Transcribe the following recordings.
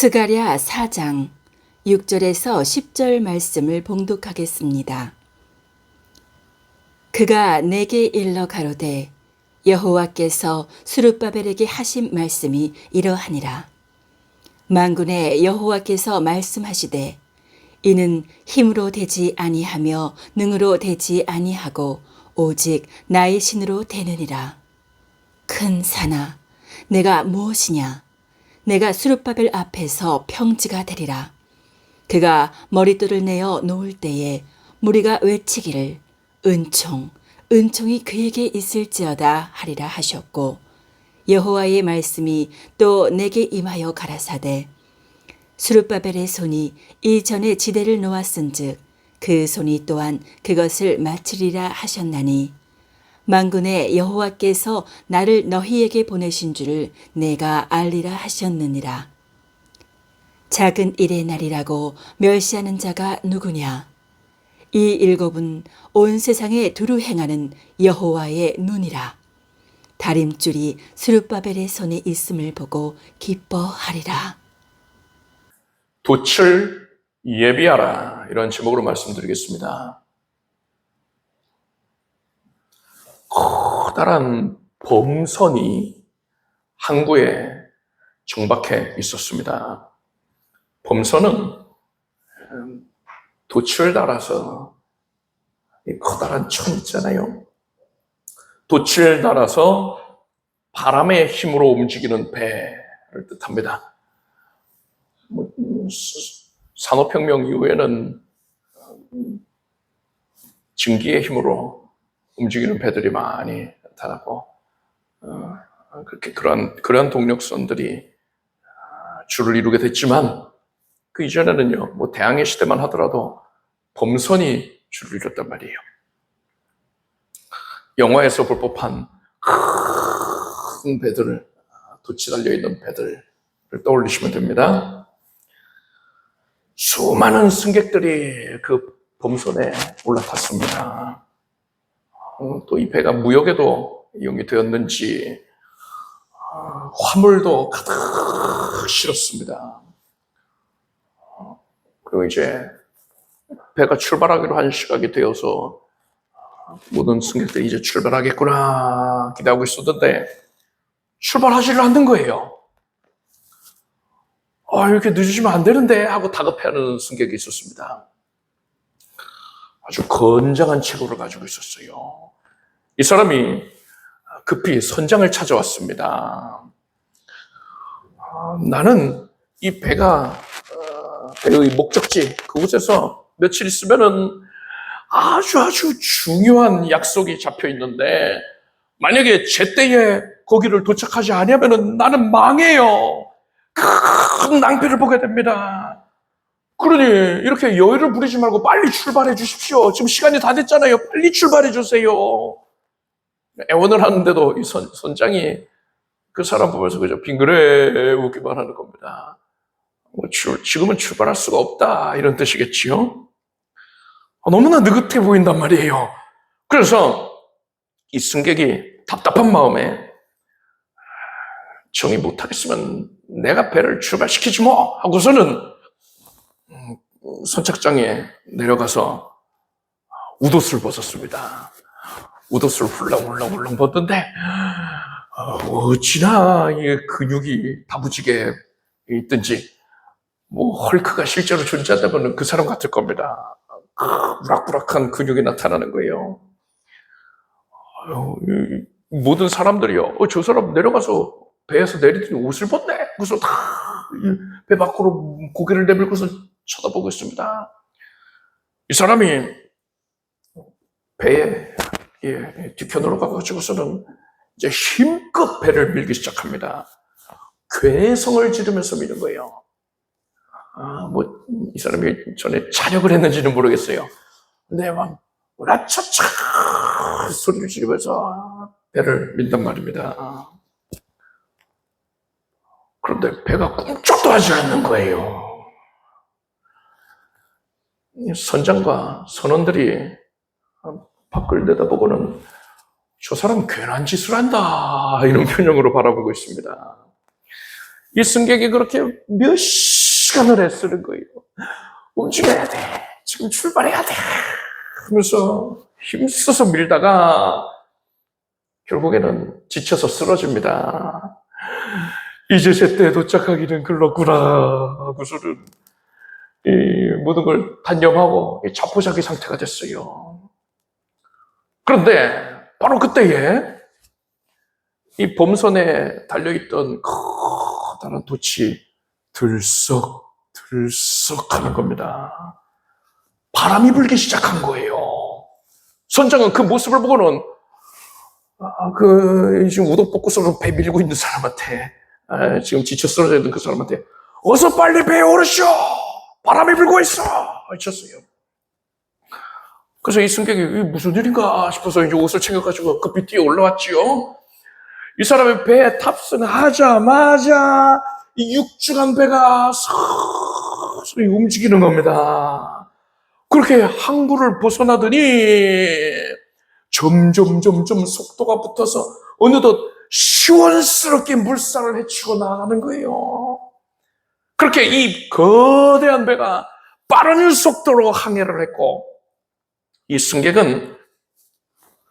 스가랴 4장 6절에서 10절 말씀을 봉독하겠습니다. 그가 내게 일러 가로되 여호와께서 스룹바벨에게 하신 말씀이 이러하니라. 만군의 여호와께서 말씀하시되 이는 힘으로 되지 아니하며 능으로 되지 아니하고 오직 나의 신으로 되느니라. 큰 산아, 내가 무엇이냐? 내가 스룹바벨 앞에서 평지가 되리라. 그가 머릿돌을 내어 놓을 때에 무리가 외치기를 은총이 그에게 있을지어다 하리라 하셨고, 여호와의 말씀이 또 내게 임하여 가라사대 스룹바벨의 손이 이전에 지대를 놓았은즉 그 손이 또한 그것을 마치리라 하셨나니, 만군의 여호와께서 나를 너희에게 보내신 줄을 내가 알리라 하셨느니라. 작은 일의 날이라고 멸시하는 자가 누구냐? 이 일곱은 온 세상에 두루 행하는 여호와의 눈이라. 다림줄이 스룹바벨의 손에 있음을 보고 기뻐하리라. 돛을 예비하라, 이런 제목으로 말씀드리겠습니다. 커다란 범선이 항구에 정박해 있었습니다. 범선은 돛을 달아서, 이 커다란 천 있잖아요. 돛을 달아서 바람의 힘으로 움직이는 배를 뜻합니다. 산업혁명 이후에는 증기의 힘으로 움직이는 배들이 많이 나타나고, 그렇게 그러한 동력선들이 주를 이루게 됐지만, 그 이전에는요, 대항해 시대만 하더라도 범선이 주를 이뤘단 말이에요. 영화에서 볼 법한 큰 배들을, 돛이 달려있는 배들을 떠올리시면 됩니다. 수많은 승객들이 그 범선에 올라탔습니다. 또 이 배가 무역에도 이용이 되었는지 화물도 가득 실었습니다. 그리고 이제 배가 출발하기로 한 시각이 되어서 모든 승객들이 이제 출발하겠구나 기대하고 있었는데 출발하지를 않는 거예요. 이렇게 늦으시면 안 되는데 하고 다급해하는 승객이 있었습니다. 아주 건장한 체구를 가지고 있었어요. 이 사람이 급히 선장을 찾아왔습니다. 나는 이 배가 배의 목적지 그곳에서 며칠 있으면은 아주 중요한 약속이 잡혀 있는데, 만약에 제때에 거기를 도착하지 않으면은 나는 망해요. 큰 낭패를 보게 됩니다. 그러니 이렇게 여유를 부리지 말고 빨리 출발해 주십시오. 지금 시간이 다 됐잖아요. 빨리 출발해 주세요. 애원을 하는데도 이 선장이 그 사람 보면서 그저 빙그레 웃기만 하는 겁니다. 지금은 출발할 수가 없다, 이런 뜻이겠지요. 너무나 느긋해 보인단 말이에요. 그래서 이 승객이 답답한 마음에 정이 못하겠으면 내가 배를 출발시키지 뭐 하고서는 선착장에 내려가서 웃옷을 벗었습니다. 웃옷을 훌렁훌렁 벗는데 어찌나 이 근육이 다부지게 있든지, 헐크가 실제로 존재한다면 그 사람 같을 겁니다. 우락부락한 근육이 나타나는 거예요. 모든 사람들이요, 저 사람 내려가서 배에서 내리더니 옷을 벗네. 그래서 다 배 밖으로 고개를 내밀고서 쳐다보고 있습니다. 이 사람이 배에 뒤편으로 가가지고서는 이제 힘껏 배를 밀기 시작합니다. 괴성을 지르면서 미는 거예요. 이 사람이 전에 자력을 했는지는 모르겠어요. 근데 막 라차차 소리를 지르면서 배를 민단 말입니다. 그런데 배가 꿈쩍도 하지 않는 거예요. 선장과 선원들이 밖을 내다보고는 저 사람 괜한 짓을 한다, 이런 표정으로 바라보고 있습니다. 이 승객이 그렇게 몇 시간을 애쓰는 거예요. 움직여야 돼. 지금 출발해야 돼. 하면서 힘써서 밀다가 결국에는 지쳐서 쓰러집니다. 이제 제때에 도착하기는 글렀구나 하고서는 이 모든 걸 단념하고 자포자기 상태가 됐어요. 그런데 바로 그때에 이 범선에 달려있던 커다란 돛이 들썩 하는 겁니다. 바람이 불기 시작한 거예요. 선장은 그 모습을 보고는 지금 우동볶고서로 배 밀고 있는 사람한테, 지금 지쳐 쓰러져 있는 그 사람한테 어서 빨리 배에 오르시오! 바람이 불고 있어! 외쳤어요. 그래서 이 승객이 이게 무슨 일인가 싶어서 이제 옷을 챙겨가지고 급히 뛰어 올라왔지요. 이 사람이 배에 탑승하자마자 이 육중한 배가 서서히 움직이는 겁니다. 그렇게 항구를 벗어나더니 점점 속도가 붙어서 어느덧 시원스럽게 물살을 헤치고 나가는 거예요. 그렇게 이 거대한 배가 빠른 속도로 항해를 했고, 이 승객은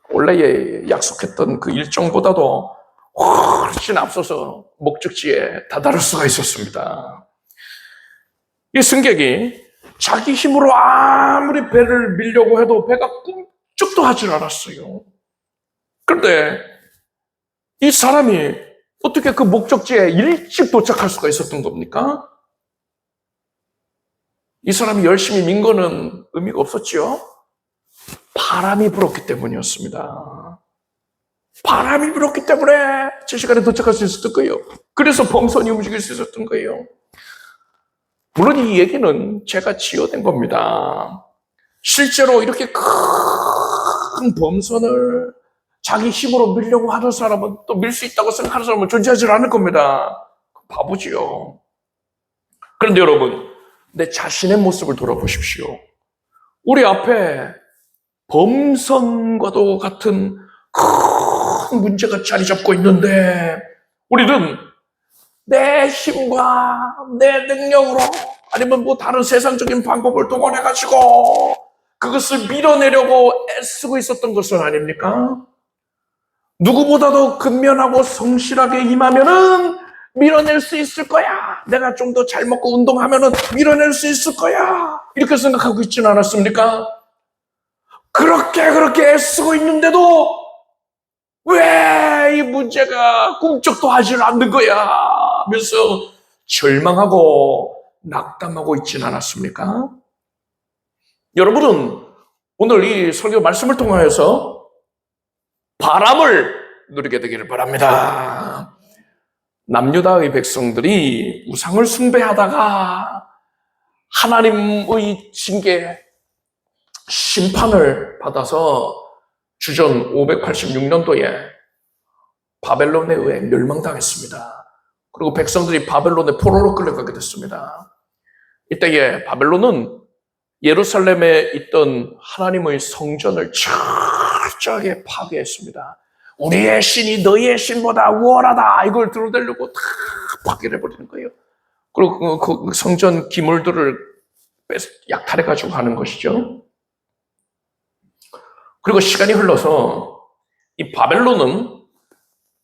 원래 약속했던 그 일정보다도 훨씬 앞서서 목적지에 다다를 수가 있었습니다. 이 승객이 자기 힘으로 아무리 배를 밀려고 해도 배가 꿈쩍도 하질 않았어요. 그런데 이 사람이 어떻게 그 목적지에 일찍 도착할 수가 있었던 겁니까? 이 사람이 열심히 민 거는 의미가 없었죠. 바람이 불었기 때문이었습니다. 바람이 불었기 때문에 제 시간에 도착할 수 있었던 거예요. 그래서 범선이 움직일 수 있었던 거예요. 물론 이 얘기는 제가 지어낸 겁니다. 실제로 이렇게 큰 범선을 자기 힘으로 밀려고 하는 사람은, 또 밀 수 있다고 생각하는 사람은 존재하지 않을 겁니다. 바보지요. 그런데 여러분, 내 자신의 모습을 돌아보십시오. 우리 앞에 범선과도 같은 큰 문제가 자리 잡고 있는데, 우리는 내 힘과 내 능력으로, 아니면 뭐 다른 세상적인 방법을 동원해가지고 그것을 밀어내려고 애쓰고 있었던 것은 아닙니까? 누구보다도 근면하고 성실하게 임하면은 밀어낼 수 있을 거야. 내가 좀 더 잘 먹고 운동하면은 밀어낼 수 있을 거야. 이렇게 생각하고 있지는 않았습니까? 그렇게 애쓰고 있는데도 왜 이 문제가 꿈쩍도 하질 않는 거야 하면서 절망하고 낙담하고 있지는 않았습니까? 여러분은 오늘 이 설교 말씀을 통하여서 바람을 누리게 되기를 바랍니다. 남유다의 백성들이 우상을 숭배하다가 하나님의 징계, 심판을 받아서 주전 586년도에 바벨론에 의해 멸망당했습니다. 그리고 백성들이 바벨론의 포로로 끌려가게 됐습니다. 이때에 바벨론은 예루살렘에 있던 하나님의 성전을 철저하게 파괴했습니다. 우리의 신이 너희의 신보다 우월하다, 이걸 들어대려고 다 파괴를 해버리는 거예요. 그리고 그 성전 기물들을 약탈해가지고 가는 것이죠. 그리고 시간이 흘러서 이 바벨론은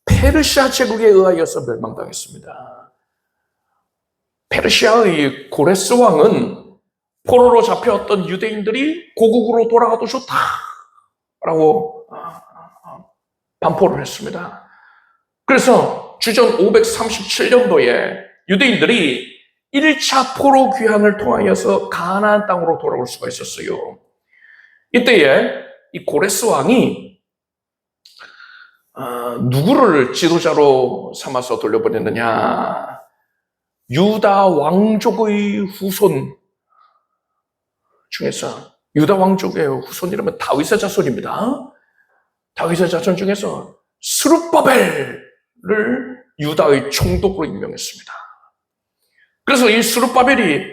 페르시아 제국에 의하여서 멸망당했습니다. 페르시아의 고레스 왕은 포로로 잡혀왔던 유대인들이 고국으로 돌아가도 좋다라고 반포를 했습니다. 그래서 주전 537년도에 유대인들이 1차 포로 귀환을 통하여서 가나안 땅으로 돌아올 수가 있었어요. 이때에 이 고레스 왕이 누구를 지도자로 삼아서 돌려보냈느냐? 유다 왕족의 후손 중에서, 유다 왕족의 후손이라면 다윗의 자손입니다. 다윗의 자손 중에서 스룹바벨을 유다의 총독으로 임명했습니다. 그래서 이 스룹바벨이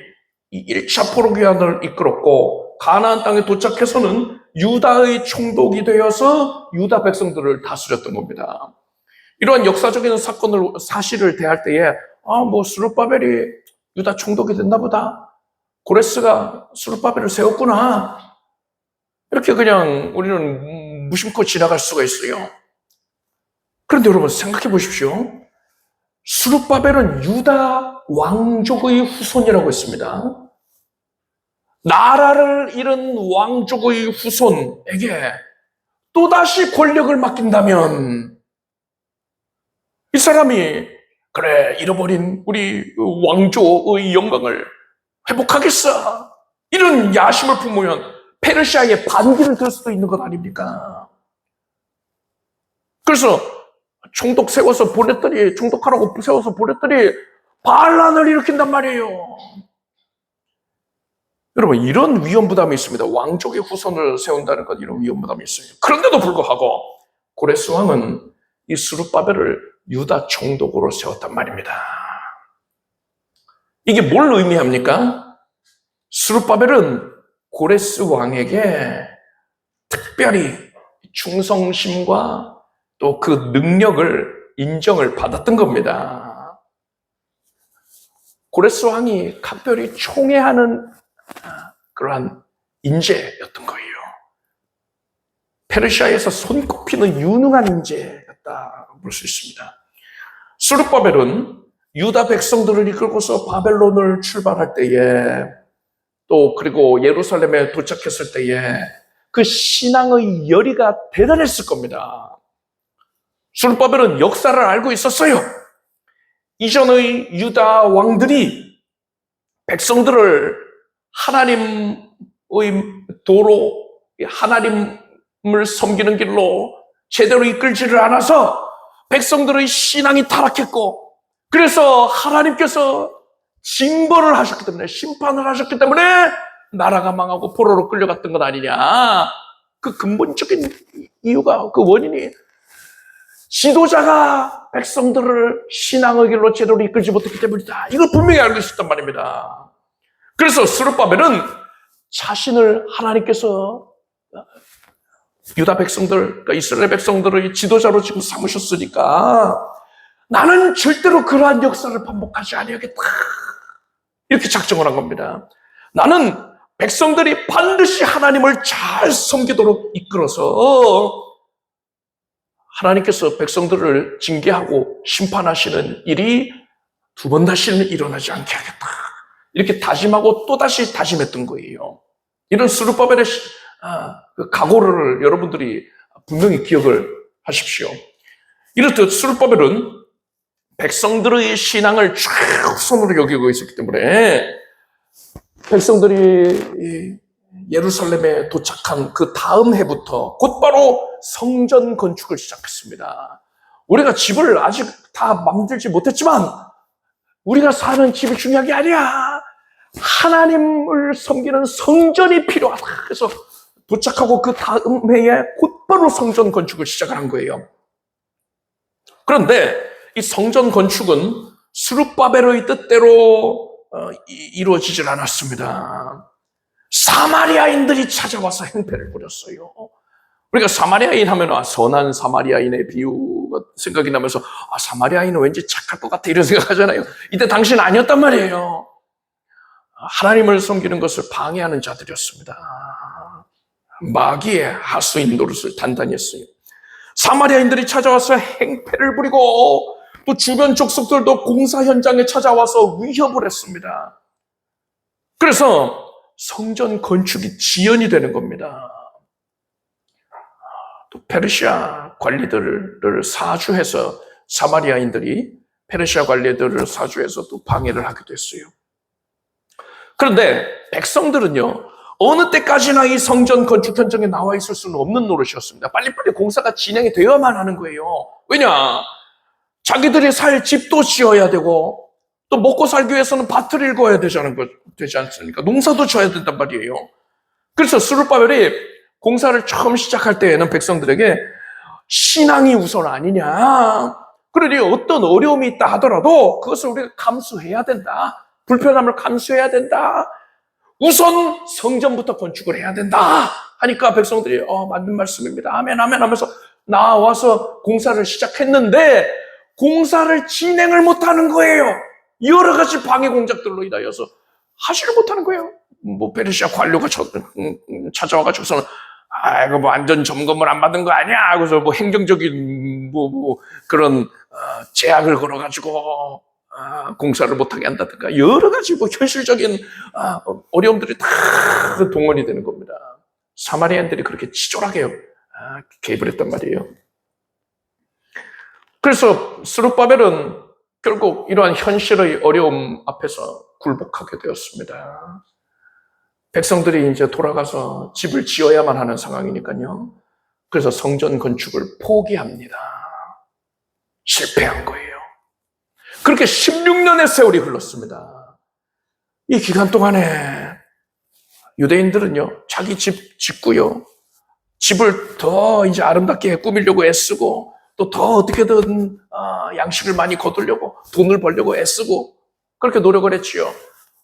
이 1차 포로 귀환을 이끌었고, 가나안 땅에 도착해서는 유다의 총독이 되어서 유다 백성들을 다스렸던 겁니다. 이러한 역사적인 사실을 대할 때에 스룹바벨이 유다 총독이 됐나 보다. 고레스가 스룹바벨을 세웠구나. 이렇게 그냥 우리는 무심코 지나갈 수가 있어요. 그런데 여러분 생각해 보십시오. 스룹바벨은 유다 왕족의 후손이라고 했습니다. 나라를 잃은 왕족의 후손에게 또다시 권력을 맡긴다면 이 사람이 그래 잃어버린 우리 왕조의 영광을 회복하겠어. 이런 야심을 품으면 페르시아의 반기를 들 수도 있는 것 아닙니까? 그래서 총독 세워서 보냈더니 총독하라고 세워서 보냈더니 반란을 일으킨단 말이에요. 여러분 이런 위험 부담이 있습니다. 왕족의 후손을 세운다는 것 이런 위험 부담이 있어요. 그런데도 불구하고 고레스 왕은 이 스룹바벨을 유다 총독으로 세웠단 말입니다. 이게 뭘 의미합니까? 스룹바벨은 고레스 왕에게 특별히 충성심과 또 그 능력을 인정을 받았던 겁니다. 고레스 왕이 각별히 총애하는 그러한 인재였던 거예요. 페르시아에서 손꼽히는 유능한 인재였다 볼 수 있습니다. 스룹바벨은 유다 백성들을 이끌고서 바벨론을 출발할 때에 또 그리고 예루살렘에 도착했을 때에 그 신앙의 열의가 대단했을 겁니다. 스룹바벨은 역사를 알고 있었어요. 이전의 유다 왕들이 백성들을 하나님의 도로 하나님을 섬기는 길로 제대로 이끌지를 않아서 백성들의 신앙이 타락했고 그래서 하나님께서 징벌을 하셨기 때문에 심판을 하셨기 때문에 나라가 망하고 포로로 끌려갔던 것 아니냐. 그 근본적인 이유가 그 원인이 지도자가 백성들을 신앙의 길로 제대로 이끌지 못했기 때문이다. 이걸 분명히 알고 있었단 말입니다. 그래서 스룹바벨은 자신을 하나님께서 유다 백성들, 그러니까 이스라엘 백성들의 지도자로 지금 삼으셨으니까 나는 절대로 그러한 역사를 반복하지 아니하겠다. 이렇게 작정을 한 겁니다. 나는 백성들이 반드시 하나님을 잘 섬기도록 이끌어서 하나님께서 백성들을 징계하고 심판하시는 일이 두 번 다시는 일어나지 않게 하겠다. 이렇게 다짐하고 또다시 다짐했던 거예요. 이런 스룹바벨의 그 각오를 여러분들이 분명히 기억을 하십시오. 이렇듯 스룹바벨은 백성들의 신앙을 최우선으로 여기고 있었기 때문에 백성들이 예루살렘에 도착한 그 다음 해부터 곧바로 성전 건축을 시작했습니다. 우리가 집을 아직 다 만들지 못했지만 우리가 사는 집이 중요한 게 아니야. 하나님을 섬기는 성전이 필요하다. 그래서 도착하고 그 다음 해에 곧바로 성전 건축을 시작을 한 거예요. 그런데 이 성전 건축은 스룹바벨의 뜻대로 이루어지질 않았습니다. 사마리아인들이 찾아와서 행패를 부렸어요. 우리가 사마리아인 하면 선한 사마리아인의 비유가 생각이 나면서 사마리아인은 왠지 착할 것 같아 이런 생각하잖아요. 이때 당시는 아니었단 말이에요. 하나님을 섬기는 것을 방해하는 자들이었습니다. 마귀의 하수인 노릇을 단단히 했어요. 사마리아인들이 찾아와서 행패를 부리고 또 주변 족속들도 공사 현장에 찾아와서 위협을 했습니다. 그래서 성전 건축이 지연이 되는 겁니다. 또 페르시아 관리들을 사주해서 사마리아인들이 페르시아 관리들을 사주해서 또 방해를 하기도 했어요. 그런데 백성들은요, 어느 때까지나 이 성전 건축 현장에 나와 있을 수는 없는 노릇이었습니다. 빨리빨리 공사가 진행이 되어야만 하는 거예요. 왜냐? 자기들이 살 집도 지어야 되고 또 먹고 살기 위해서는 밭을 일궈야 되지 않습니까? 농사도 져야 된단 말이에요. 그래서 스룹바벨이 공사를 처음 시작할 때에는 백성들에게 신앙이 우선 아니냐. 그러니 어떤 어려움이 있다 하더라도 그것을 우리가 감수해야 된다. 불편함을 감수해야 된다. 우선 성전부터 건축을 해야 된다 하니까 백성들이 맞는 말씀입니다. 아멘 아멘 하면서 나와서 공사를 시작했는데 공사를 진행을 못하는 거예요. 여러 가지 방해 공작들로 인하여서 하지를 못하는 거예요. 뭐 페르시아 관료가 찾아와가지고서는 이거 뭐 안전 점검을 안 받은 거 아니야? 그래서 뭐 행정적인 그런 제약을 걸어가지고 공사를 못하게 한다든가 여러 가지 뭐 현실적인 어려움들이 다 동원이 되는 겁니다. 사마리아인들이 그렇게 치졸하게 개입을 했단 말이에요. 그래서 스룹바벨은 결국 이러한 현실의 어려움 앞에서 굴복하게 되었습니다. 백성들이 이제 돌아가서 집을 지어야만 하는 상황이니까요. 그래서 성전 건축을 포기합니다. 실패한 거예요. 그렇게 16년의 세월이 흘렀습니다. 이 기간 동안에 유대인들은요, 자기 집 짓고요, 집을 더 이제 아름답게 꾸미려고 애쓰고, 또 더 어떻게든 양식을 많이 거두려고, 돈을 벌려고 애쓰고, 그렇게 노력을 했지요.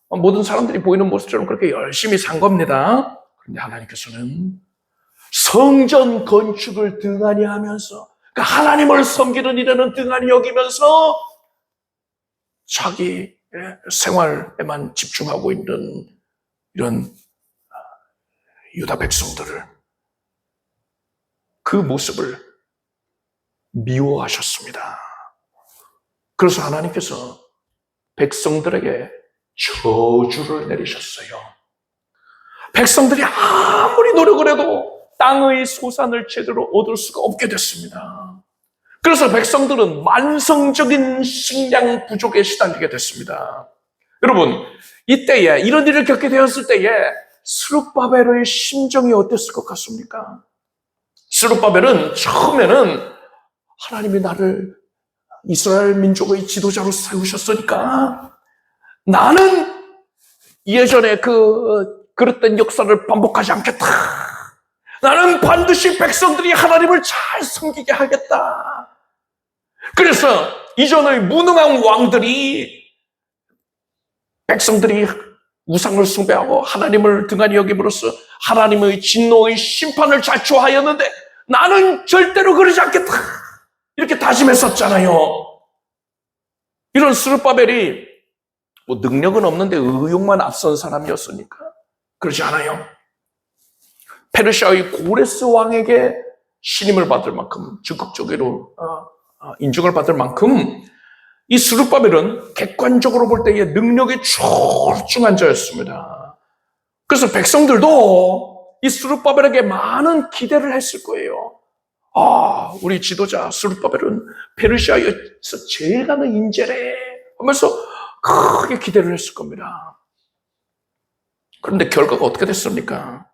모든 사람들이 보이는 모습처럼 그렇게 열심히 산 겁니다. 그런데 하나님께서는 성전 건축을 등한히 하면서, 그러니까 하나님을 섬기는 일에는 등한히 여기면서 자기 생활에만 집중하고 있는 이런 유다 백성들을, 그 모습을 미워하셨습니다. 그래서 하나님께서 백성들에게 저주를 내리셨어요. 백성들이 아무리 노력을 해도 땅의 소산을 제대로 얻을 수가 없게 됐습니다. 그래서 백성들은 만성적인 식량 부족에 시달리게 됐습니다. 여러분, 이때에 이런 일을 겪게 되었을 때에 스룹바벨의 심정이 어땠을 것 같습니까? 스룹바벨은 처음에는 하나님이 나를 이스라엘 민족의 지도자로 세우셨으니까 나는 예전에 그랬던 역사를 반복하지 않겠다. 나는 반드시 백성들이 하나님을 잘 섬기게 하겠다. 그래서 이전의 무능한 왕들이 백성들이 우상을 숭배하고 하나님을 등한히 여김으로써 하나님의 진노의 심판을 자초하였는데 나는 절대로 그러지 않겠다. 이렇게 다짐했었잖아요. 이런 스룹바벨이 뭐 능력은 없는데 의욕만 앞선 사람이었으니까 그러지 않아요. 페르시아의 고레스 왕에게 신임을 받을 만큼 적극적으로 인정을 받을 만큼 이 스룹바벨은 객관적으로 볼 때의 능력이 출중한 자였습니다. 그래서 백성들도 이 스룹바벨에게 많은 기대를 했을 거예요. 우리 지도자 스룹바벨은 페르시아에서 제일 가는 인재래 하면서 크게 기대를 했을 겁니다. 그런데 결과가 어떻게 됐습니까?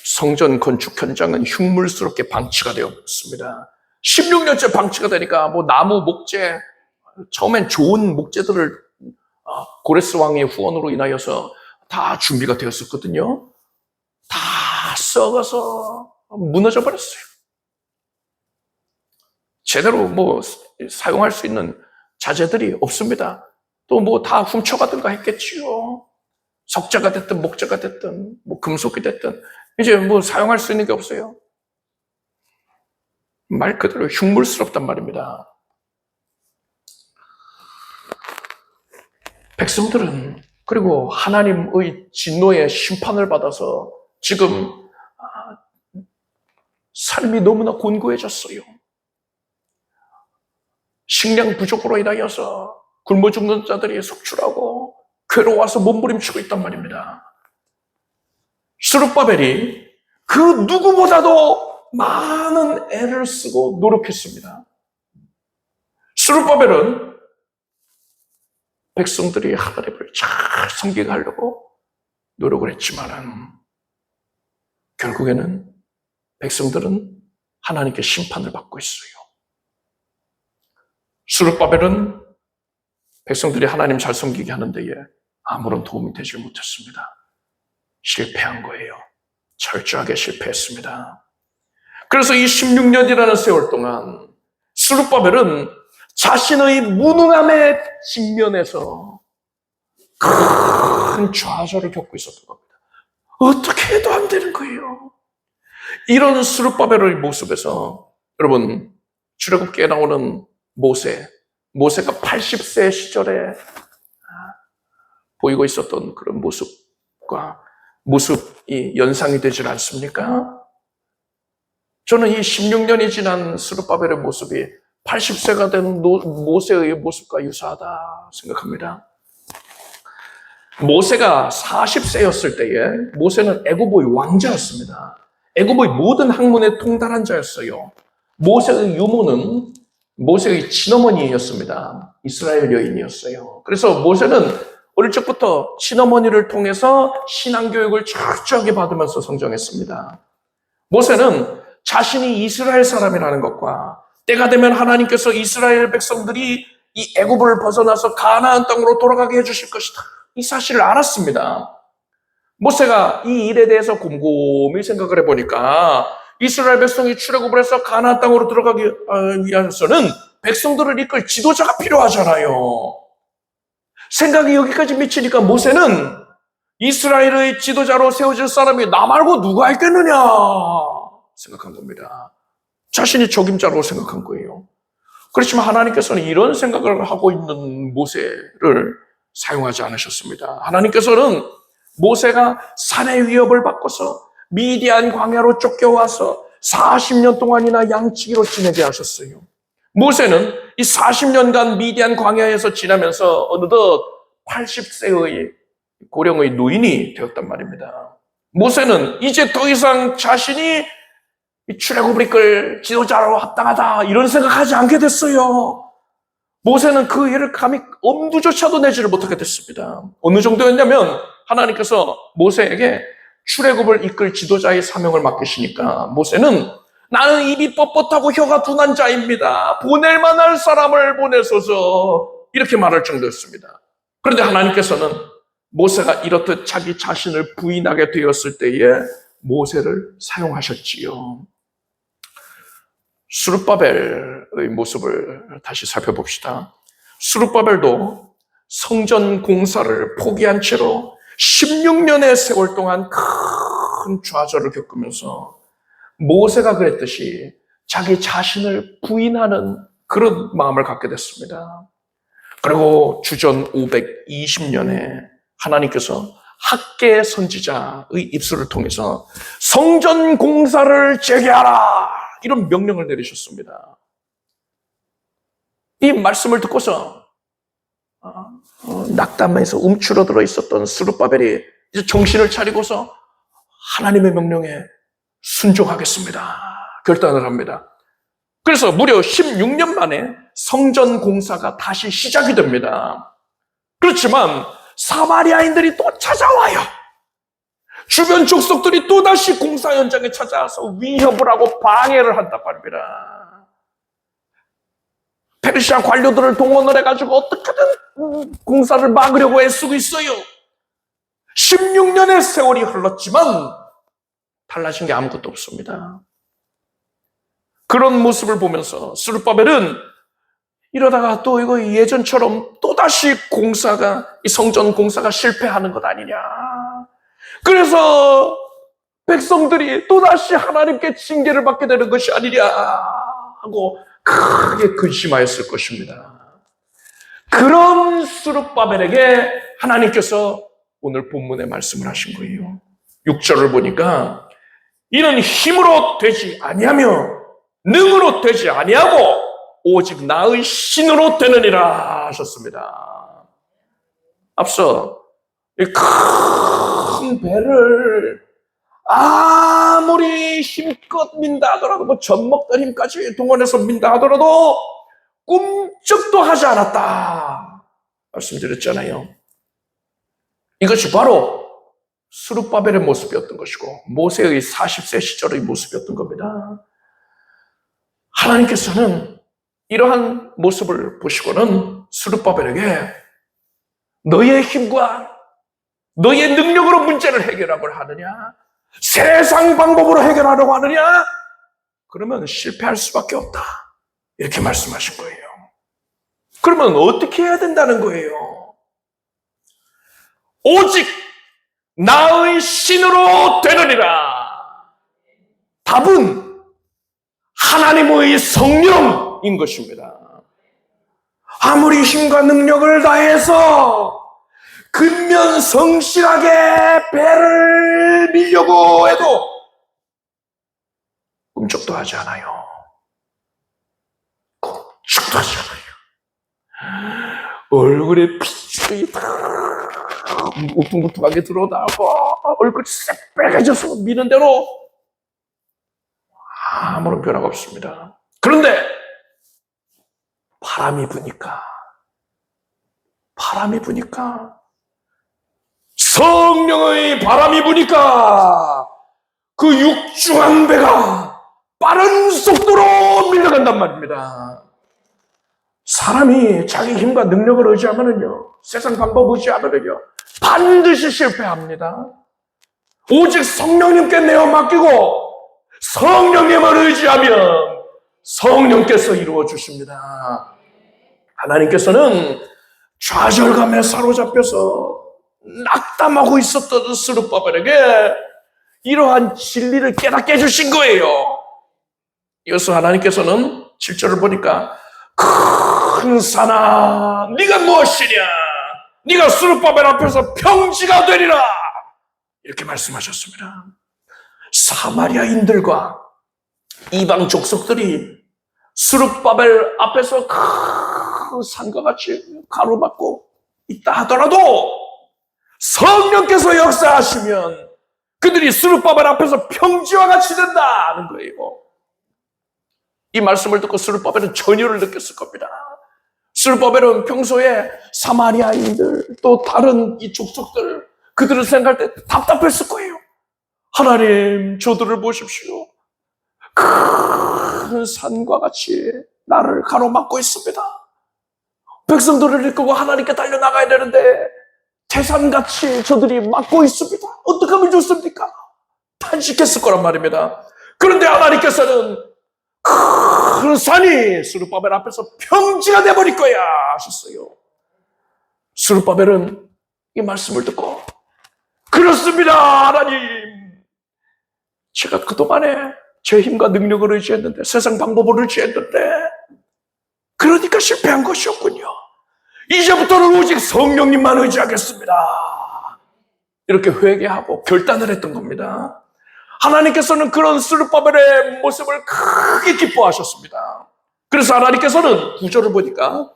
성전 건축 현장은 흉물스럽게 방치가 되었습니다. 16년째 방치가 되니까 뭐 나무, 목재, 처음엔 좋은 목재들을 고레스 왕의 후원으로 인하여서 다 준비가 되었었거든요. 다 썩어서 무너져 버렸어요. 제대로 뭐 사용할 수 있는 자재들이 없습니다. 또 뭐 다 훔쳐가든가 했겠지요. 석재가 됐든 목재가 됐든 뭐 금속이 됐든 이제 뭐 사용할 수 있는 게 없어요. 말 그대로 흉물스럽단 말입니다. 백성들은 그리고 하나님의 진노의 심판을 받아서 지금 삶이 너무나 곤고해졌어요. 식량 부족으로 인하여서 굶어 죽는 자들이 속출하고 괴로워서 몸부림치고 있단 말입니다. 스룹바벨이 그 누구보다도 많은 애를 쓰고 노력했습니다. 스룹바벨은 백성들이 하나님을 잘 섬기게 하려고 노력을 했지만 결국에는 백성들은 하나님께 심판을 받고 있어요. 스룹바벨은 백성들이 하나님 잘 섬기게 하는 데에 아무런 도움이 되지 못했습니다. 실패한 거예요. 철저하게 실패했습니다. 그래서 이 16년이라는 세월 동안 스룹바벨은 자신의 무능함에 직면해서 큰 좌절을 겪고 있었던 겁니다. 어떻게 해도 안 되는 거예요. 이런 스룹바벨의 모습에서 여러분 출애굽기에 나오는 모세가 80세 시절에 보이고 있었던 그런 모습이 연상이 되질 않습니까? 저는 이 16년이 지난 스룹바벨의 모습이 80세가 된 모세의 모습과 유사하다 생각합니다. 모세가 40세였을 때에 모세는 애굽의 왕자였습니다. 애굽의 모든 학문에 통달한 자였어요. 모세의 유모는 모세의 친어머니였습니다. 이스라엘 여인이었어요. 그래서 모세는 어릴 적부터 친어머니를 통해서 신앙교육을 철저하게 받으면서 성장했습니다. 모세는 자신이 이스라엘 사람이라는 것과 때가 되면 하나님께서 이스라엘 백성들이 이 애굽을 벗어나서 가나안 땅으로 돌아가게 해주실 것이다, 이 사실을 알았습니다. 모세가 이 일에 대해서 곰곰이 생각을 해보니까 이스라엘 백성이 출애굽을 해서 가나안 땅으로 들어가기 위해서는 백성들을 이끌 지도자가 필요하잖아요. 생각이 여기까지 미치니까 모세는 이스라엘의 지도자로 세워질 사람이 나 말고 누가 있겠느냐 생각한 겁니다. 자신이 적임자라고 생각한 거예요. 그렇지만 하나님께서는 이런 생각을 하고 있는 모세를 사용하지 않으셨습니다. 하나님께서는 모세가 산의 위협을 받고서 미디안 광야로 쫓겨와서 40년 동안이나 양치기로 지내게 하셨어요. 모세는 이 40년간 미디안 광야에서 지나면서 어느덧 80세의 고령의 노인이 되었단 말입니다. 모세는 이제 더 이상 자신이 출애굽을 이끌 지도자로 합당하다 이런 생각하지 않게 됐어요. 모세는 그 일을 감히 엄두조차도 내지를 못하게 됐습니다. 어느 정도였냐면 하나님께서 모세에게 출애굽을 이끌 지도자의 사명을 맡기시니까 모세는 나는 입이 뻣뻣하고 혀가 둔한 자입니다. 보낼 만할 사람을 보내소서 이렇게 말할 정도였습니다. 그런데 하나님께서는 모세가 이렇듯 자기 자신을 부인하게 되었을 때에 모세를 사용하셨지요. 스룹바벨의 모습을 다시 살펴봅시다. 스룹바벨도 성전 공사를 포기한 채로 16년의 세월 동안 큰 좌절을 겪으면서 모세가 그랬듯이 자기 자신을 부인하는 그런 마음을 갖게 됐습니다. 그리고 주전 520년에 하나님께서 학개 선지자의 입술을 통해서 성전 공사를 재개하라 이런 명령을 내리셨습니다. 이 말씀을 듣고서 낙담에서 움츠러들어 있었던 스룹바벨이 이제 정신을 차리고서 하나님의 명령에 순종하겠습니다 결단을 합니다. 그래서 무려 16년 만에 성전 공사가 다시 시작이 됩니다. 그렇지만 사마리아인들이 또 찾아와요. 주변 족속들이 또다시 공사 현장에 찾아와서 위협을 하고 방해를 한단 말입니다. 페르시아 관료들을 동원을 해가지고 어떻게든 공사를 막으려고 애쓰고 있어요. 16년의 세월이 흘렀지만 달라진 게 아무것도 없습니다. 그런 모습을 보면서 스룹바벨은 이러다가 또 이거 예전처럼 또다시 이 성전 공사가 실패하는 것 아니냐. 그래서 백성들이 또다시 하나님께 징계를 받게 되는 것이 아니냐 하고 크게 근심하였을 것입니다. 그런 스룹바벨에게 하나님께서 오늘 본문에 말씀을 하신 거예요. 6절을 보니까 이는 힘으로 되지 아니하며 능으로 되지 아니하고 오직 나의 신으로 되느니라 하셨습니다. 앞서 이 큰 배를 아무리 힘껏 민다 하더라도 뭐 젖먹던 힘까지 동원해서 민다 하더라도 꿈쩍도 하지 않았다 말씀드렸잖아요. 이것이 바로 스룹바벨의 모습이었던 것이고 모세의 40세 시절의 모습이었던 겁니다. 하나님께서는 이러한 모습을 보시고는 스룹바벨에게 너의 힘과 너의 능력으로 문제를 해결하고 하느냐? 세상 방법으로 해결하려고 하느냐? 그러면 실패할 수밖에 없다. 이렇게 말씀하신 거예요. 그러면 어떻게 해야 된다는 거예요? 오직 나의 신으로 되느니라. 답은 하나님의 성령인 것입니다. 아무리 힘과 능력을 다해서 근면 성실하게 배를 밀려고 해도 꿈쩍도 하지 않아요. 꿈쩍도 하지 않아요. 얼굴에 피줄이 다 울퉁불퉁하게 드러나고 얼굴이 새빨개져서 미는 대로 아무런 변화가 없습니다. 그런데 바람이 부니까 성령의 바람이 부니까 그 육중한 배가 빠른 속도로 밀려간단 말입니다. 사람이 자기 힘과 능력을 의지하면요, 세상 방법 의지하면요, 반드시 실패합니다. 오직 성령님께 내어 맡기고 성령님을 의지하면 성령께서 이루어 주십니다. 하나님께서는 좌절감에 사로잡혀서 낙담하고 있었던 스룹바벨에게 이러한 진리를 깨닫게 해주신 거예요. 이어서 하나님께서는 7절을 보니까 큰 산아 네가 무엇이냐, 네가 스룹바벨 앞에서 평지가 되리라, 이렇게 말씀하셨습니다. 사마리아인들과 이방 족속들이 스룹바벨 앞에서 큰 산과 같이 가로막고 있다 하더라도 성령께서 역사하시면 그들이 스룹바벨 앞에서 평지와 같이 된다는 거예요. 이 말씀을 듣고 스룹바벨은 전율을 느꼈을 겁니다. 스룹바벨은 평소에 사마리아인들 또 다른 이 족속들, 그들을 생각할 때 답답했을 거예요. 하나님, 저들을 보십시오. 큰 산과 같이 나를 가로막고 있습니다. 백성들을 이끌고 하나님께 달려나가야 되는데 태산같이 저들이 막고 있습니다. 어떻게 하면 좋습니까? 탄식했을 거란 말입니다. 그런데 하나님께서는 큰 산이 스룹바벨 앞에서 평지가 돼버릴 거야 하셨어요. 스룹바벨은 이 말씀을 듣고, 그렇습니다 하나님, 제가 그동안에 제 힘과 능력을 의지했는데, 세상 방법을 의지했는데, 그러니까 실패한 것이었군요. 이제부터는 오직 성령님만 의지하겠습니다. 이렇게 회개하고 결단을 했던 겁니다. 하나님께서는 그런 스룹바벨의 모습을 크게 기뻐하셨습니다. 그래서 하나님께서는 9절을 보니까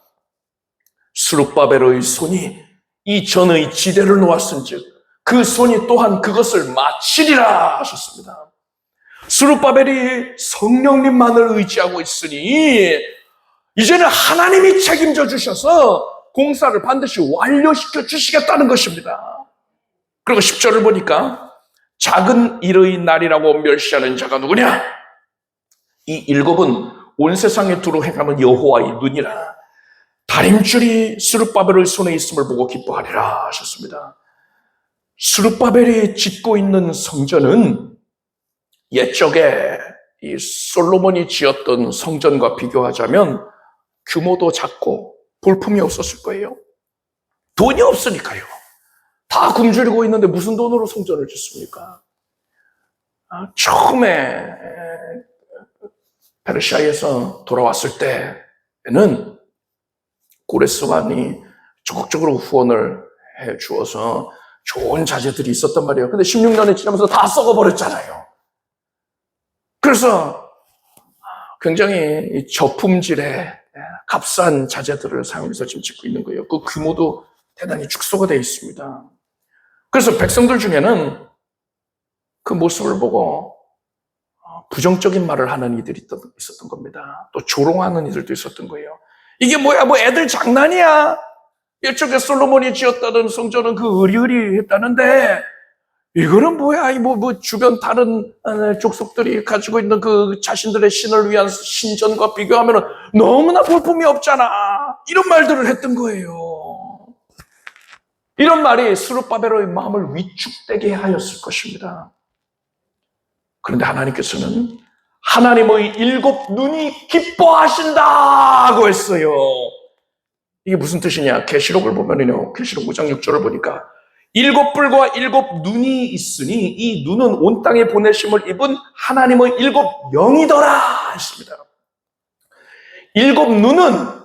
스룹바벨의 손이 이 전의 지대를 놓았은즉 그 손이 또한 그것을 마치리라 하셨습니다. 스룹바벨이 성령님만을 의지하고 있으니 이제는 하나님이 책임져 주셔서 공사를 반드시 완료시켜 주시겠다는 것입니다. 그리고 10절을 보니까 작은 일의 날이라고 멸시하는 자가 누구냐? 이 일곱은 온 세상에 두루 행하는 여호와의 눈이라. 다림줄이 스룹바벨의 손에 있음을 보고 기뻐하리라 하셨습니다. 스룹바벨이 짓고 있는 성전은 옛적에 이 솔로몬이 지었던 성전과 비교하자면 규모도 작고 볼품이 없었을 거예요. 돈이 없으니까요. 다 굶주리고 있는데 무슨 돈으로 성전을 짓습니까? 처음에 페르시아에서 돌아왔을 때에는 고레스 왕이 적극적으로 후원을 해 주어서 좋은 자재들이 있었단 말이에요. 근데 16년이 지나면서 다 썩어버렸잖아요. 그래서 굉장히 저품질의 값싼 자재들을 사용해서 지금 짓고 있는 거예요. 그 규모도 대단히 축소가 되어 있습니다. 그래서 백성들 중에는 그 모습을 보고 부정적인 말을 하는 이들이 있었던 겁니다. 또 조롱하는 이들도 있었던 거예요. 이게 뭐야, 뭐 애들 장난이야. 이쪽에 솔로몬이 지었다는 성전은 그 으리으리했다는데 이거는 뭐야, 뭐 주변 다른 족속들이 가지고 있는 그 자신들의 신을 위한 신전과 비교하면 너무나 볼품이 없잖아. 이런 말들을 했던 거예요. 이런 말이 스룹바벨의 마음을 위축되게 하였을 것입니다. 그런데 하나님께서는 하나님의 일곱 눈이 기뻐하신다고 했어요. 이게 무슨 뜻이냐? 계시록을 보면요, 계시록 5장 6절을 보니까 일곱 뿔과 일곱 눈이 있으니 이 눈은 온 땅에 보내심을 입은 하나님의 일곱 영이더라 했습니다. 일곱 눈은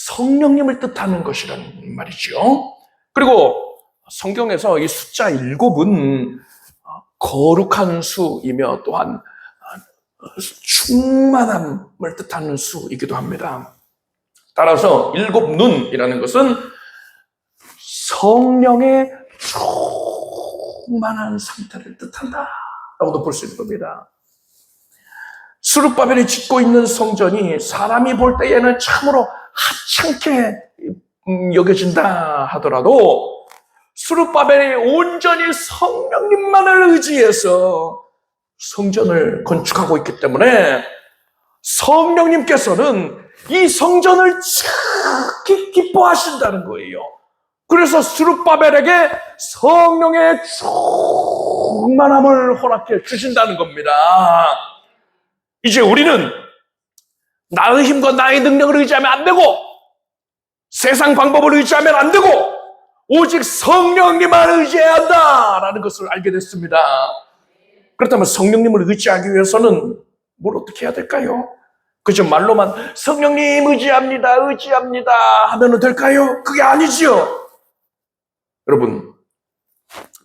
성령님을 뜻하는 것이란 말이죠. 그리고 성경에서 이 숫자 7은 거룩한 수이며 또한 충만함을 뜻하는 수이기도 합니다. 따라서 7눈이라는 것은 성령의 충만한 상태를 뜻한다 라고도 볼 수 있는 겁니다. 스룹바벨이 짓고 있는 성전이 사람이 볼 때에는 참으로 하찮게 여겨진다 하더라도 스룹바벨이 온전히 성령님만을 의지해서 성전을 건축하고 있기 때문에 성령님께서는 이 성전을 특히 기뻐하신다는 거예요. 그래서 스룹바벨에게 성령의 충만함을 허락해 주신다는 겁니다. 이제 우리는 나의 힘과 나의 능력을 의지하면 안 되고 세상 방법을 의지하면 안 되고 오직 성령님만 의지해야 한다라는 것을 알게 됐습니다. 그렇다면 성령님을 의지하기 위해서는 뭘 어떻게 해야 될까요? 그저 말로만 성령님 의지합니다 하면 될까요? 그게 아니지요. 여러분,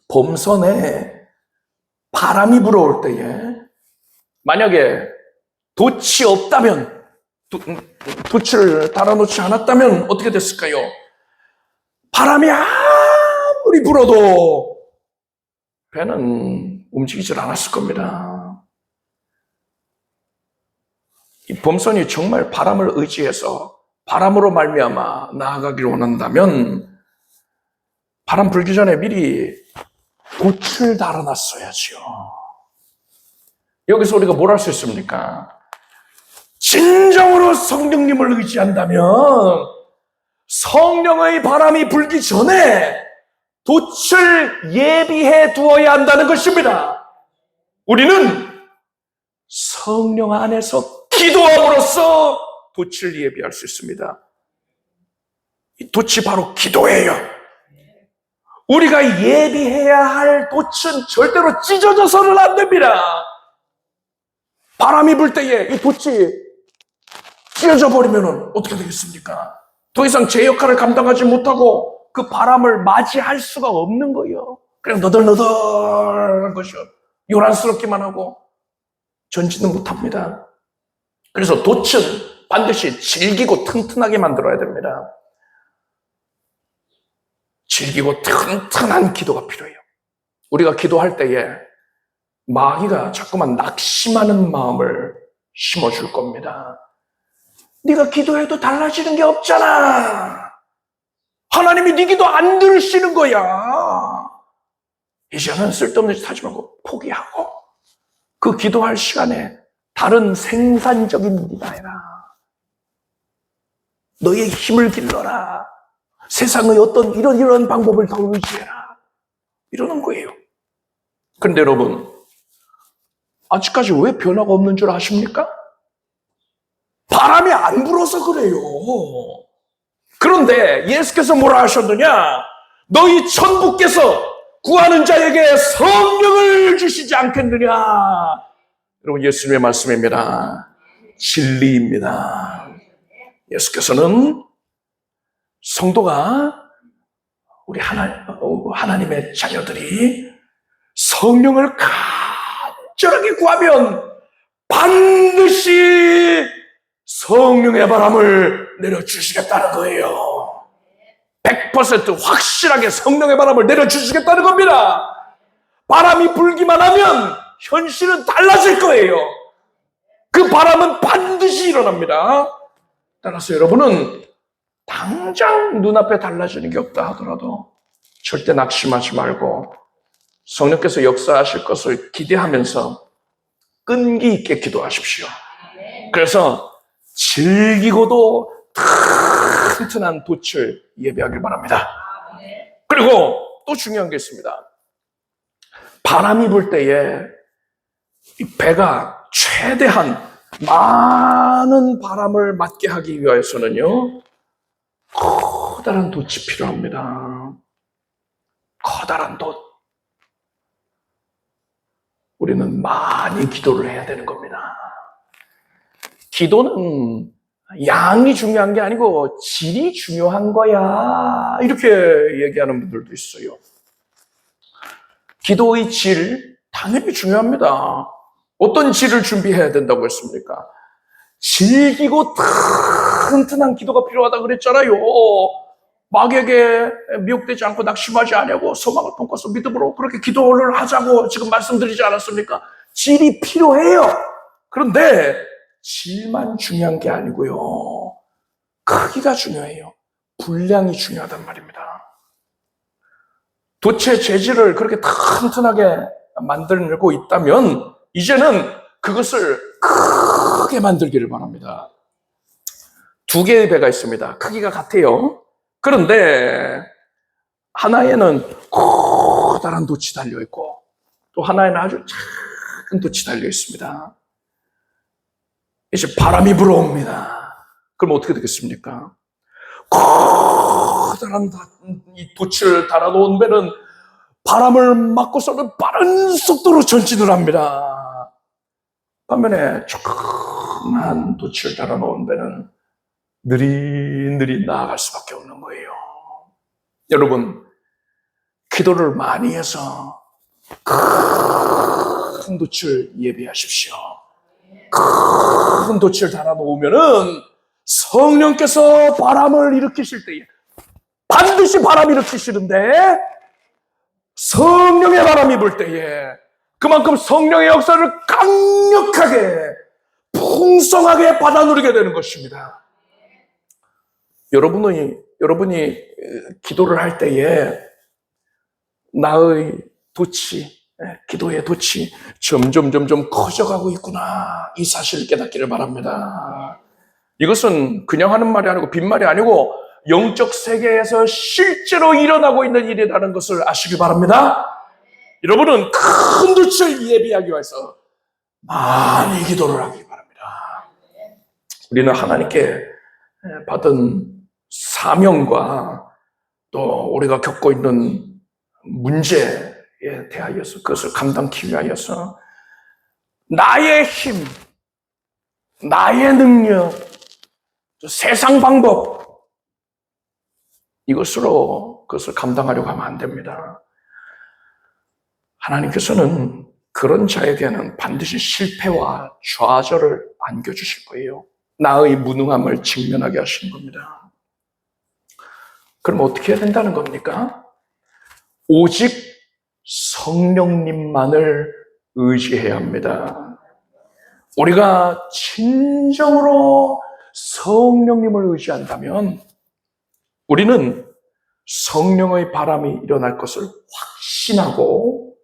봄선에 바람이 불어올 때에 만약에 돛이 없다면, 돛을 달아놓지 않았다면 어떻게 됐을까요? 바람이 아무리 불어도 배는 움직이질 않았을 겁니다. 이 봄선이 정말 바람을 의지해서 바람으로 말미암아 나아가기를 원한다면 바람 불기 전에 미리 돛을 달아놨어야지요. 여기서 우리가 뭘 할 수 있습니까? 진정으로 성령님을 의지한다면 성령의 바람이 불기 전에 돛을 예비해 두어야 한다는 것입니다. 우리는 성령 안에서 기도함으로써 돛을 예비할 수 있습니다. 이 돛이 바로 기도예요. 우리가 예비해야 할 돛은 절대로 찢어져서는 안 됩니다. 바람이 불 때에 이 돛이 찢어져 버리면 어떻게 되겠습니까? 더 이상 제 역할을 감당하지 못하고 그 바람을 맞이할 수가 없는 거예요. 그냥 너덜너덜한 것이요. 요란스럽기만 하고 전지는 못합니다. 그래서 돛은 반드시 질기고 튼튼하게 만들어야 됩니다. 질기고 튼튼한 기도가 필요해요. 우리가 기도할 때에 마귀가 자꾸만 낙심하는 마음을 심어줄 겁니다. 네가 기도해도 달라지는 게 없잖아. 하나님이 네 기도 안 들으시는 거야. 이제는 쓸데없는 짓 하지 말고 포기하고 그 기도할 시간에 다른 생산적인 일이나 해라. 너의 힘을 길러라. 세상의 어떤 이런 방법을 더 의지해라. 이러는 거예요. 그런데 여러분, 아직까지 왜 변화가 없는 줄 아십니까? 바람이 안 불어서 그래요. 그런데 예수께서 뭐라 하셨느냐? 너희 천부께서 구하는 자에게 성령을 주시지 않겠느냐? 여러분, 예수님의 말씀입니다. 진리입니다. 예수께서는 성도가 우리 하나님의 자녀들이 성령을 간절하게 구하면 반드시 성령의 바람을 내려주시겠다는 거예요. 100% 확실하게 성령의 바람을 내려주시겠다는 겁니다. 바람이 불기만 하면 현실은 달라질 거예요. 그 바람은 반드시 일어납니다. 따라서 여러분은 당장 눈앞에 달라지는 게 없다 하더라도 절대 낙심하지 말고 성령께서 역사하실 것을 기대하면서 끈기 있게 기도하십시오. 그래서 질기고도 튼튼한 돛을 예비하길 바랍니다. 그리고 또 중요한 게 있습니다. 바람이 불 때에 이 배가 최대한 많은 바람을 맞게 하기 위해서는요, 커다란 돛이 필요합니다. 커다란 돛. 우리는 많이 기도를 해야 되는 겁니다. 기도는 양이 중요한 게 아니고 질이 중요한 거야. 이렇게 얘기하는 분들도 있어요. 기도의 질, 당연히 중요합니다. 어떤 질을 준비해야 된다고 했습니까? 질기고 튼튼한 기도가 필요하다 그랬잖아요. 마귀에게 미혹되지 않고 낙심하지 않냐고 소망을 품고서 믿음으로 그렇게 기도를 하자고 지금 말씀드리지 않았습니까? 질이 필요해요. 그런데 질만 중요한 게 아니고요. 크기가 중요해요. 분량이 중요하단 말입니다. 돛의 재질을 그렇게 튼튼하게 만들고 있다면 이제는 그것을 크게 만들기를 바랍니다. 두 개의 배가 있습니다. 크기가 같아요. 그런데 하나에는 커다란 돛이 달려있고 또 하나에는 아주 작은 돛이 달려 있습니다. 이제 바람이 불어옵니다. 그럼 어떻게 되겠습니까? 커다란 이 돛을 달아놓은 배는 바람을 맞고서는 빠른 속도로 전진을 합니다. 반면에 조그만 돛을 달아놓은 배는 느릿느릿 나아갈 수밖에 없는 거예요. 여러분, 기도를 많이 해서 큰 돛을 예비하십시오. 큰 돛을 달아놓으면은 성령께서 바람을 일으키실 때에 반드시 바람 일으키시는데 성령의 바람이 불 때에 그만큼 성령의 역사를 강력하게 풍성하게 받아 누리게 되는 것입니다. 여러분이 기도를 할 때에 나의 돛이, 기도의 돛이 점점 커져가고 있구나. 이 사실을 깨닫기를 바랍니다. 이것은 그냥 하는 말이 아니고 빈말이 아니고 영적 세계에서 실제로 일어나고 있는 일이라는 것을 아시기 바랍니다. 여러분은 큰 돛을 예비하기 위해서 많이 기도를 하기 바랍니다. 우리는 하나님께 받은 사명과 또 우리가 겪고 있는 문제에 대하여서 그것을 감당하기 위하여서 나의 힘, 나의 능력, 세상 방법 이것으로 그것을 감당하려고 하면 안 됩니다. 하나님께서는 그런 자에게는 반드시 실패와 좌절을 안겨주실 거예요. 나의 무능함을 직면하게 하시는 겁니다. 그럼 어떻게 해야 된다는 겁니까? 오직 성령님만을 의지해야 합니다. 우리가 진정으로 성령님을 의지한다면 우리는 성령의 바람이 일어날 것을 확신하고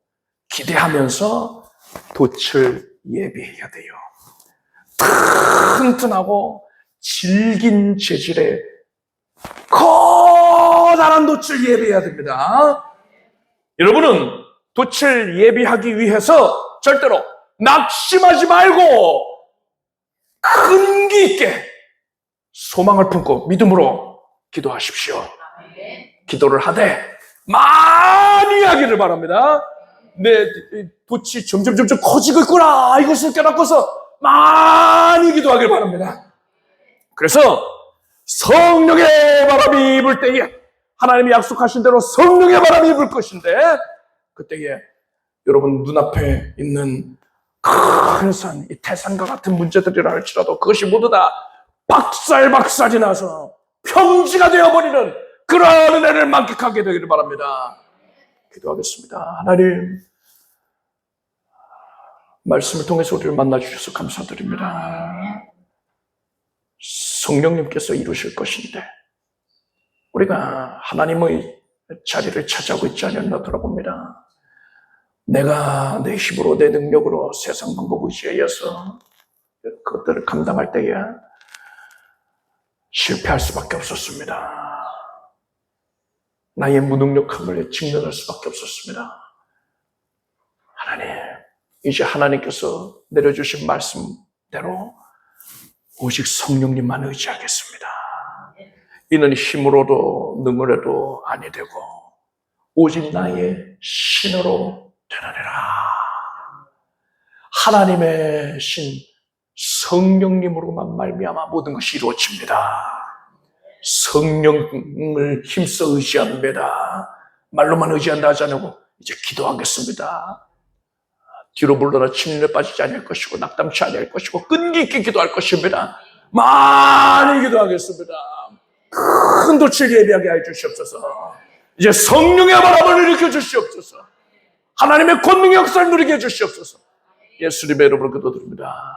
기대하면서 돛을 예비해야 돼요. 튼튼하고 질긴 재질의 커다란 돛을 예비해야 됩니다. 여러분은 돛을 예비하기 위해서 절대로 낙심하지 말고 끈기 있게 소망을 품고 믿음으로 기도하십시오. 기도를 하되 많이 하기를 바랍니다. 내 돛이 점점 커지고 있구나. 이것을 깨닫고서 많이 기도하길 바랍니다. 그래서 성령의 바람이 불 때에 하나님이 약속하신 대로 성령의 바람이 불 것인데 그때에 여러분 눈앞에 있는 큰 산, 이 태산과 같은 문제들이라 할지라도 그것이 모두 다 박살이 나서 평지가 되어버리는 그러한 은혜를 만끽하게 되기를 바랍니다. 기도하겠습니다. 하나님, 말씀을 통해서 우리를 만나주셔서 감사드립니다. 성령님께서 이루실 것인데 우리가 하나님의 자리를 찾아오고 있지 않았나 돌아봅니다. 내가 내 힘으로 내 능력으로 세상 방법 의지하여서 그것들을 감당할 때에 실패할 수밖에 없었습니다. 나의 무능력함을 직면할 수밖에 없었습니다. 하나님, 이제 하나님께서 내려주신 말씀대로 오직 성령님만 의지하겠습니다. 이는 힘으로도 능으로도 아니 되고 오직 나의 신으로 되느니라. 하나님의 신 성령님으로만 말미암아 모든 것이 이루어집니다. 성령을 힘써 의지합니다. 말로만 의지한다 하지 않고 이제 기도하겠습니다. 뒤로 물러나 침륜에 빠지지 않을 것이고 낙담치 않을 것이고 끈기 있게 기도할 것입니다. 많이 기도하겠습니다. 큰 도치를 예비하게 해 주시옵소서. 이제 성령의 바람을 일으켜 주시옵소서. 하나님의 권능의 역사를 누리게 해 주시옵소서. 예수님의 이름으로 기도드립니다.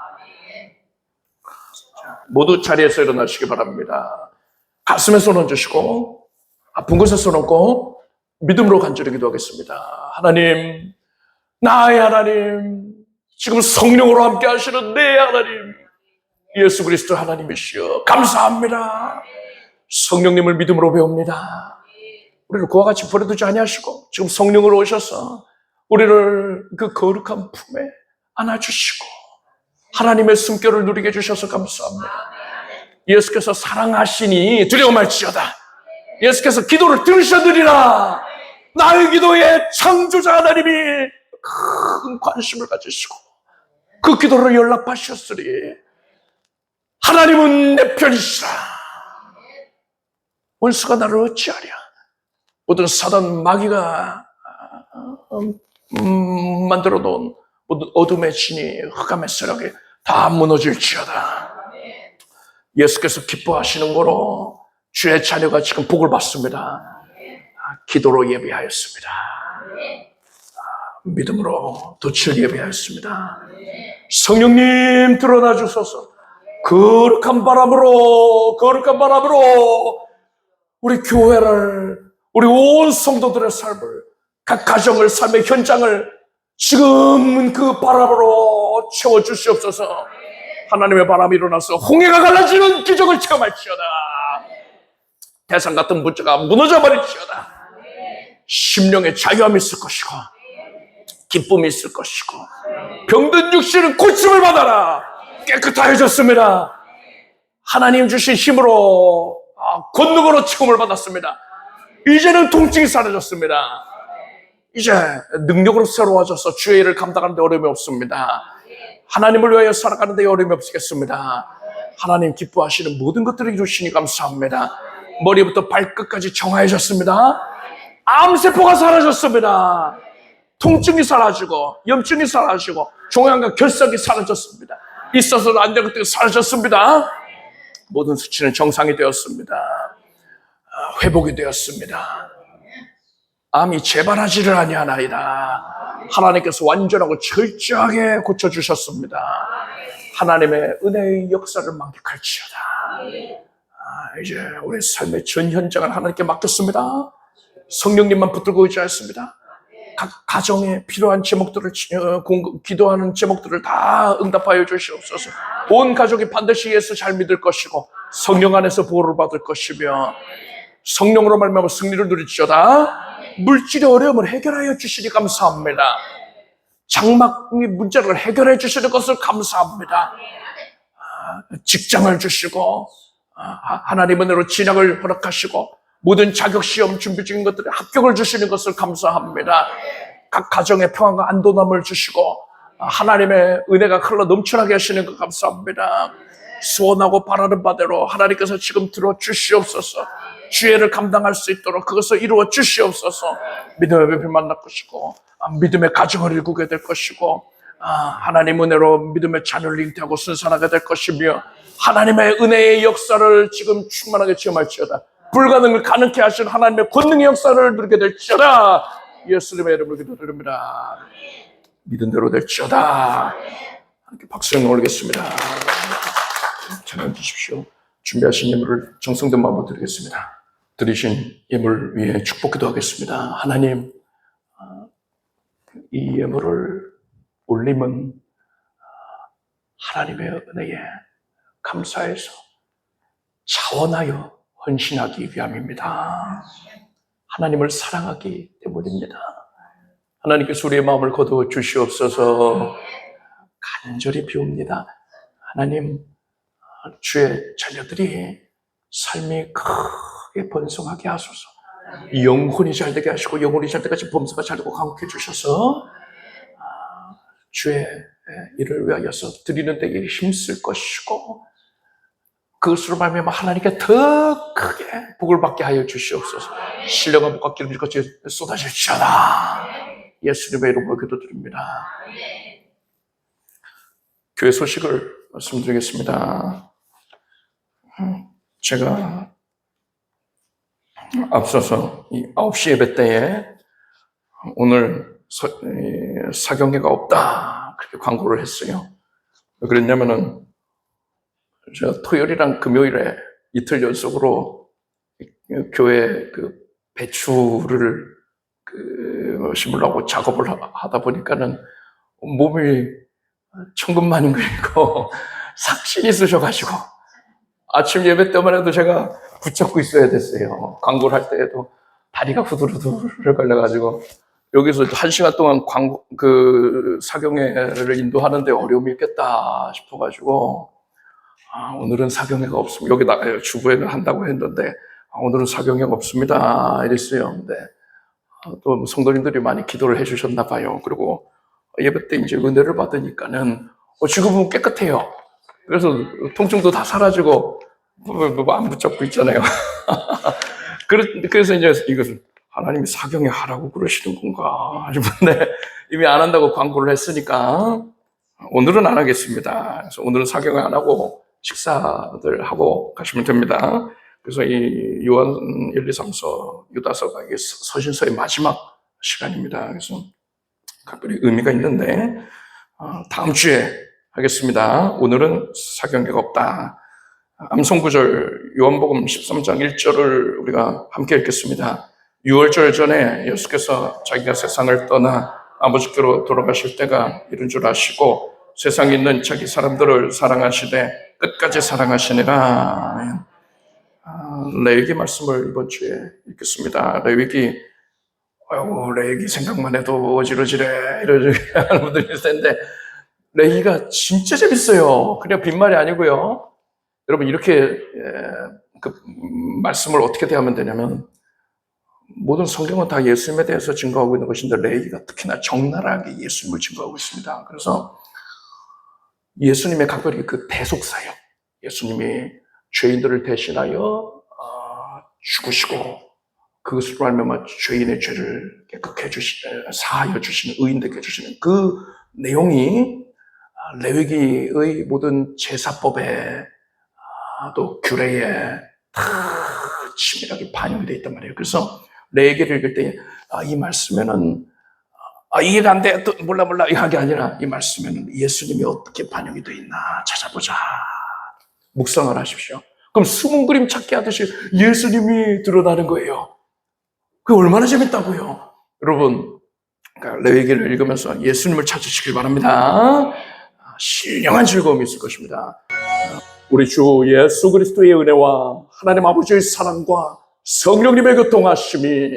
모두 자리에서 일어나시기 바랍니다. 가슴에 손 얹으시고 아픈 곳에 손 얹고 믿음으로 간절히 기도하겠습니다. 하나님, 나의 하나님, 지금 성령으로 함께 하시는 내 하나님, 예수 그리스도 하나님이시여 감사합니다. 성령님을 믿음으로 배웁니다. 우리를 그와 같이 버려두지 아니하시고 지금 성령으로 오셔서 우리를 그 거룩한 품에 안아주시고 하나님의 숨결을 누리게 해주셔서 감사합니다. 예수께서 사랑하시니 두려워 말지어다. 예수께서 기도를 들으셔드리라. 나의 기도에 창조자 하나님이 큰 관심을 가지시고 그 기도를 연락하셨으니 하나님은 내 편이시라. 원수가 나를 어찌하랴. 모든 사단 마귀가 만들어 놓은 모든 어둠의 진이 흑암의 세력이 다 무너질지어다. 예수께서 기뻐하시는 거로 주의 자녀가 지금 복을 받습니다. 기도로 예비하였습니다. 믿음으로 도치를 예비하였습니다. 성령님 드러나 주소서. 거룩한 바람으로 우리 교회를, 우리 온 성도들의 삶을, 각 가정을, 삶의 현장을 지금 그 바람으로 채워주시옵소서. 하나님의 바람이 일어나서 홍해가 갈라지는 기적을 체험할지어다. 대상 같은 문제가 무너져 버릴지어다. 심령의 자유함이 있을 것이고 기쁨이 있을 것이고 병든 육신은 고침을 받아라. 깨끗해졌습니다. 하나님 주신 힘으로 권능으로 체험을 받았습니다. 이제는 통증이 사라졌습니다. 이제 능력으로 새로워져서 주의 일을 감당하는 데 어려움이 없습니다. 하나님을 위하여 살아가는 데 어려움이 없겠습니다. 하나님 기뻐하시는 모든 것들을 이루시니 감사합니다. 머리부터 발끝까지 정화해졌습니다. 암세포가 사라졌습니다. 통증이 사라지고 염증이 사라지고 종양과 결석이 사라졌습니다. 있어서는 안 될 것들이 사라졌습니다. 모든 수치는 정상이 되었습니다. 회복이 되었습니다. 암이 재발하지를 아니하나이다. 하나님께서 완전하고 철저하게 고쳐주셨습니다. 하나님의 은혜의 역사를 만끽할지어다. 이제 우리 삶의 전 현장을 하나님께 맡겼습니다. 성령님만 붙들고 의지하였습니다. 각 가정에 필요한 제목들을 기도하는 제목들을 다 응답하여 주시옵소서. 온 가족이 반드시 예수 잘 믿을 것이고 성령 안에서 보호를 받을 것이며 성령으로 말미암아 승리를 누릴지어다. 물질의 어려움을 해결하여 주시니 감사합니다. 장막의 문제를 해결해 주시는 것을 감사합니다. 직장을 주시고 하나님 은혜로 진학을 허락하시고 모든 자격시험 준비 중인 것들에 합격을 주시는 것을 감사합니다. 각 가정에 평안과 안도감을 주시고 하나님의 은혜가 흘러 넘쳐나게 하시는 것 감사합니다. 소원하고 바라는 바대로 하나님께서 지금 들어주시옵소서. 주의를 감당할 수 있도록 그것을 이루어 주시옵소서. 믿음의 배필 만날 것이고 믿음의 가정을 일구게 될 것이고 하나님 은혜로 믿음의 자녀를 잉태하고 순산하게 될 것이며 하나님의 은혜의 역사를 지금 충만하게 체험할지어다. 불가능을 가능케 하신 하나님의 권능의 역사를 누리게 될지어다. 예수님의 이름으로 기도드립니다. 믿은 대로 될지어다. 함께 박수를 올리겠습니다. 찬양 주십시오. 준비하신 예물을 정성된 마음으로 드리겠습니다. 드리신 예물 위에 축복 기도하겠습니다. 하나님, 이 예물을 올림은 하나님의 은혜에 감사해서 자원하여 헌신하기 위함입니다. 하나님을 사랑하기 때문입니다. 하나님께서 우리의 마음을 거두어 주시옵소서. 간절히 비웁니다. 하나님, 주의 자녀들이 삶이 크게 번성하게 하소서. 영혼이 잘되게 하시고 영혼이 잘되게 하시고 범사가 잘되고 강국해 주셔서 주의 이를 위하여서 드리는 데에 힘쓸 것이고 그것으로 말미암아 하나님께 더 크게 복을 받게 하여 주시옵소서. 신령한 복과 기름같이 쏟아질지어다. 예수님의 이름으로 기도드립니다. 교회 소식을 말씀드리겠습니다. 제가 앞서서 이 9시 예배 때에 오늘 사경회가 없다 그렇게 광고를 했어요. 왜 그랬냐면은 제가 토요일이랑 금요일에 이틀 연속으로 교회 그 배추를 심으려고 작업을 하다 보니까는 몸이 천근만근이고 삭신이 있으셔가지고 아침 예배 때만 해도 제가 붙잡고 있어야 됐어요. 광고를 할 때에도 다리가 후들후들 걸려가지고 여기서 1시간 동안 사경회를 인도하는데 어려움이 있겠다 싶어가지고 오늘은 사경회가 없습니다. 여기 주부에는 한다고 했는데 오늘은 사경회가 없습니다 이랬어요. 근데 또 성도님들이 많이 기도를 해주셨나 봐요. 그리고 예배 때 이제 은혜를 받으니까는 지금은 깨끗해요. 그래서 통증도 다 사라지고 안 붙잡고 있잖아요. 그래서 이제 이것을 하나님이 사경회 하라고 그러시는 건가 싶은데 이미 안 한다고 광고를 했으니까 오늘은 안 하겠습니다. 그래서 오늘은 사경회 안 하고 식사들 하고 가시면 됩니다. 그래서 이 요한 1, 2, 3서 유다서가 이게 서신서의 마지막 시간입니다. 그래서 각별히 의미가 있는데 다음 주에 하겠습니다. 오늘은 사경회가 없다. 암송구절 요한복음 13장 1절을 우리가 함께 읽겠습니다. 6월절 전에 예수께서 자기가 세상을 떠나 아버지께로 돌아가실 때가 이른 줄 아시고 세상에 있는 자기 사람들을 사랑하시되 끝까지 사랑하시니라. 레위기 말씀을 이번 주에 읽겠습니다. 레위기 생각만 해도 어지러지래 이러지 하는 분들이 있을 텐데 레위기가 진짜 재밌어요. 그냥 빈말이 아니고요. 여러분 이렇게 말씀을 어떻게 대하면 되냐면 모든 성경은 다 예수님에 대해서 증거하고 있는 것인데 레위기가 특히나 적나라하게 예수님을 증거하고 있습니다. 그래서 예수님의 각별히 그 대속사역, 예수님이 죄인들을 대신하여 죽으시고 그것으로 말미암아 죄인의 죄를 깨끗게 사하여 주시는, 의인되게 해주시는 그 내용이 레위기의 모든 제사법에 또 규례에 다 치밀하게 반영이 되어 있단 말이에요. 그래서 레위기를 읽을 때 이 말씀에는 이해가 안 돼, 또 몰라 이게 아니라 이 말씀에는 예수님이 어떻게 반영이 되어 있나 찾아보자. 묵상을 하십시오. 그럼 숨은 그림 찾기 하듯이 예수님이 드러나는 거예요. 그게 얼마나 재밌다고요. 여러분 레위기를 읽으면서 예수님을 찾으시길 바랍니다. 신령한 즐거움이 있을 것입니다. 우리 주 예수 그리스도의 은혜와 하나님 아버지의 사랑과 성령님의 교통하심이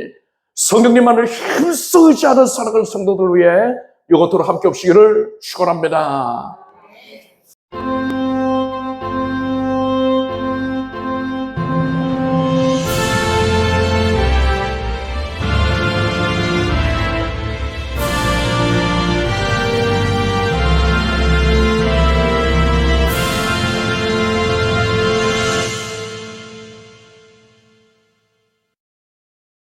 성령님만을 힘써 의지하는 사랑하는 성도들 위해 영원토록 함께 없시기를 축원합니다.